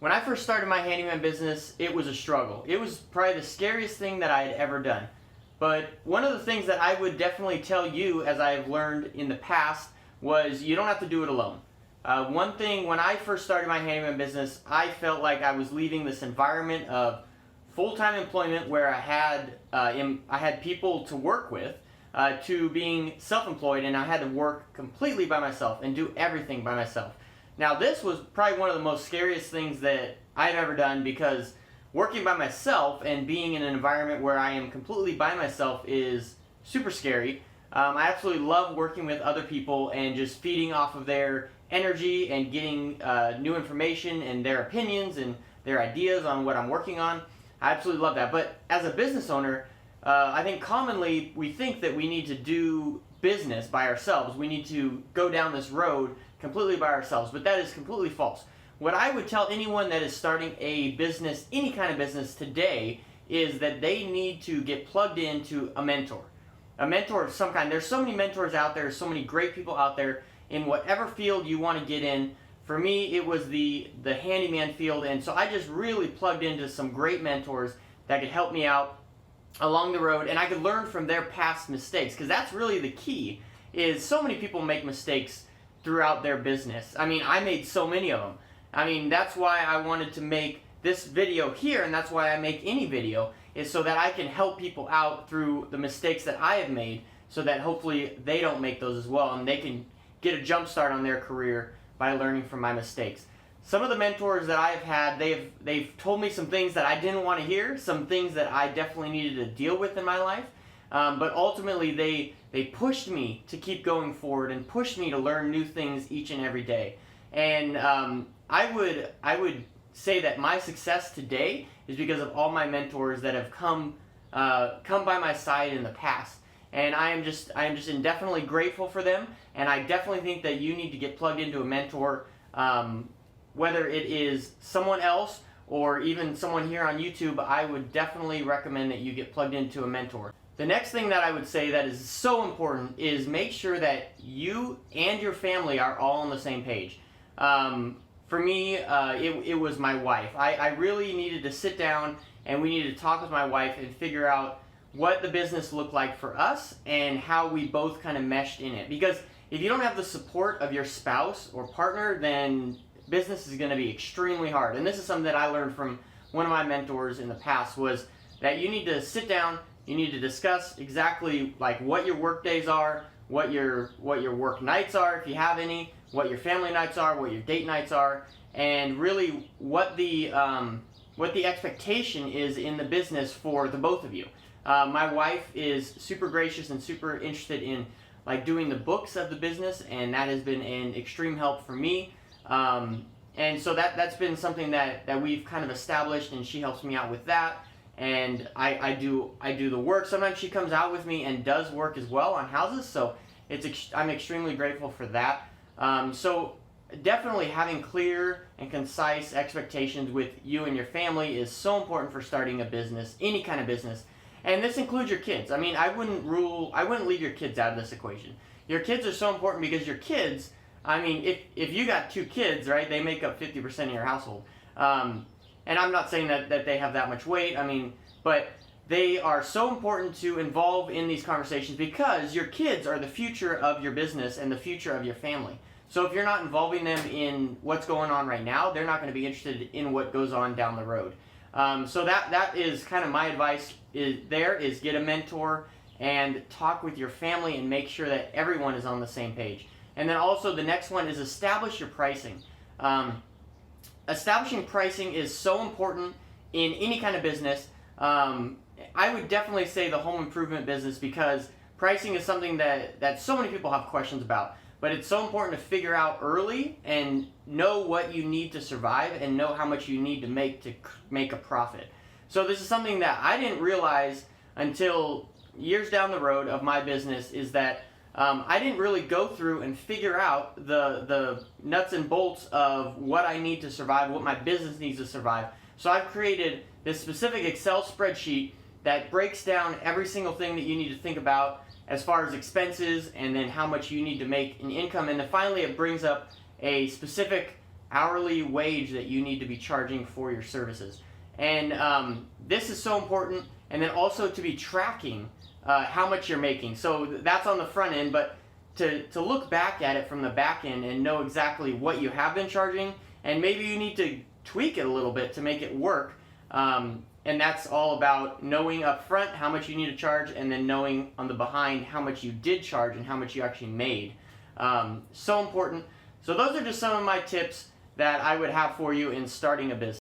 When I first started my handyman business, it was a struggle. It was probably the scariest thing that I had ever done. But one of the things that I would definitely tell you, as I've learned in the past, was you don't have to do it alone. One thing, when I first started my handyman business, I felt like I was leaving this environment of full-time employment where I had people to work with, to being self-employed, and I had to work completely by myself and do everything by myself. Now, this was probably one of the most scariest things that I've ever done, because working by myself and being in an environment where I am completely by myself is super scary. I absolutely love working with other people and just feeding off of their energy and getting new information and their opinions and their ideas on what I'm working on. I absolutely love that. But as a business owner, I think commonly we think that we need to do business by ourselves. We need to go down this road completely by ourselves, but that is completely false. What I would tell anyone that is starting a business, any kind of business today, is that they need to get plugged into a mentor. A mentor of some kind. There's so many mentors out there, so many great people out there in whatever field you want to get in. For me, it was the handyman field, and so I just really plugged into some great mentors that could help me out along the road, and I could learn from their past mistakes, because that's really the key. Is so many people make mistakes throughout their business. I mean, I made so many of them. I mean, that's why I wanted to make this video here, and that's why I make any video, is so that I can help people out through the mistakes that I have made, so that hopefully they don't make those as well, and they can get a jump start on their career by learning from my mistakes. Some of the mentors that I've had, they've told me some things that I didn't want to hear, some things that I definitely needed to deal with in my life, but ultimately they pushed me to keep going forward and pushed me to learn new things each and every day. And I would say that my success today is because of all my mentors that have come by my side in the past. And I am just indefinitely grateful for them, and I definitely think that you need to get plugged into a mentor, whether it is someone else or even someone here on YouTube. I would definitely recommend that you get plugged into a mentor. The next thing that I would say that is so important is make sure that you and your family are all on the same page. For me, it was my wife. I really needed to sit down and we needed to talk with my wife and figure out what the business looked like for us and how we both kind of meshed in it. Because if you don't have the support of your spouse or partner, then business is going to be extremely hard. And this is something that I learned from one of my mentors in the past, was that you need to sit down, you need to discuss exactly like what your work days are, what your work nights are if you have any, what your family nights are, what your date nights are, and really what the expectation is in the business for the both of you. My wife is super gracious and super interested in like doing the books of the business, and that has been an extreme help for me. And so that's been something that we've kind of established, and she helps me out with that. And I do the work. Sometimes she comes out with me and does work as well on houses, so I'm extremely grateful for that. So definitely having clear and concise expectations with you and your family is so important for starting a business, any kind of business. And this includes your kids. I mean, I wouldn't leave your kids out of this equation. Your kids are so important, because your kids, I mean, if you got 2 kids, right, they make up 50% of your household. And I'm not saying that they have that much weight, I mean, but they are so important to involve in these conversations, because your kids are the future of your business and the future of your family. So if you're not involving them in what's going on right now, they're not going to be interested in what goes on down the road. So that is kind of my advice is get a mentor and talk with your family and make sure that everyone is on the same page. And then also the next one is establish your pricing. Establishing pricing is so important in any kind of business. I would definitely say the home improvement business, because pricing is something that so many people have questions about. But it's so important to figure out early and know what you need to survive and know how much you need to make a profit. So this is something that I didn't realize until years down the road of my business, is that I didn't really go through and figure out the nuts and bolts of what I need to survive, what my business needs to survive. So I've created this specific Excel spreadsheet that breaks down every single thing that you need to think about as far as expenses, and then how much you need to make in income, and then finally it brings up a specific hourly wage that you need to be charging for your services. And this is so important. And then also to be tracking how much you're making. So that's on the front end, but to look back at it from the back end and know exactly what you have been charging, and maybe you need to tweak it a little bit to make it work. And that's all about knowing up front how much you need to charge, and then knowing on the behind how much you did charge and how much you actually made. So important. So those are just some of my tips that I would have for you in starting a business.